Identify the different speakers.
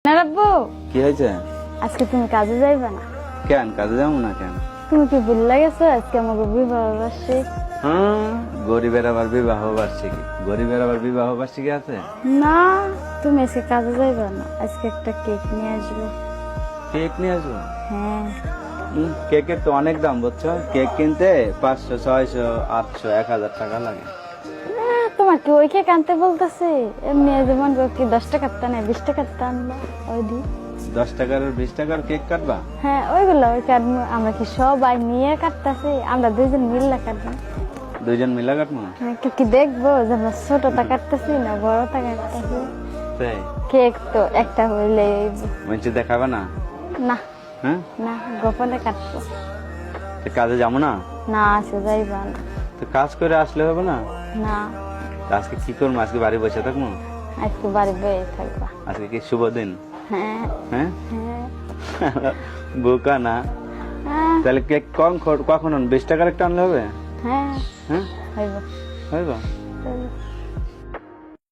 Speaker 1: না রাব্বু,
Speaker 2: কি হয়েছে?
Speaker 1: আজকে তুমি কাজে যাইবে না?
Speaker 2: কেন কাজে যাবো না কেন?
Speaker 1: তুমি কি ভুলে গেছো আজকে আমাকে বিবাহ বার্ষিক?
Speaker 2: গরিবের আবার বিবাহ বার্ষিকী? গরিবের আবার বিবাহ বার্ষিকী আছে?
Speaker 1: না, তুমি আজকে কাজে যাইবে না, আজকে একটা কেক নিয়ে আসবে।
Speaker 2: কেক নিয়ে আসবো?
Speaker 1: হ্যাঁ।
Speaker 2: কেকের তো অনেক দাম বুঝছো, কেক কিনতে 500, 600, 800, 1000 টাকা লাগে।
Speaker 1: তোমার কি ওই কেক আনতে বলতেছে? এমনি যেমন কি 10 টাকার তা নেই, 20 টাকার তা আনবা ওই দি।
Speaker 2: 10 টাকার 20 টাকার কেক কাটবা?
Speaker 1: হ্যাঁ, ওইগুলো ওই কাটবো। আমরা কি সবাই নিয়ে কাটতেছি? আমরা দুইজন মিললে কাটবো।
Speaker 2: দুইজন মিলা কাটবো?
Speaker 1: কেউ কি দেখবো যে আমরা ছোটটা কাটতেছি না বড়টা কাটতেছি?
Speaker 2: তাই
Speaker 1: কেক তো একটা হইলে
Speaker 2: বলছি দেখাবে না?
Speaker 1: না
Speaker 2: হ্যাঁ,
Speaker 1: না, গোপনে কাটবো।
Speaker 2: তো কাজে যাবো না?
Speaker 1: না, আজকে যাইবা না।
Speaker 2: তো কাজ করে আসলে হবে না?
Speaker 1: না,
Speaker 2: তো আজকে কি করবো? আজকে বাড়ি বসে থাকবো?
Speaker 1: আজকে বাড়ি বয়ে থাকবা।
Speaker 2: আজকে কি শুভ দিন?
Speaker 1: হ্যাঁ
Speaker 2: হ্যাঁ,
Speaker 1: হ্যাঁ
Speaker 2: বোকা না?
Speaker 1: হ্যাঁ
Speaker 2: তাহলে কেক কখন আনবো? 20 টাকার একটা আনলে হবে?
Speaker 1: হ্যাঁ,
Speaker 2: হ্যাঁ,
Speaker 1: হইব।
Speaker 2: হইব?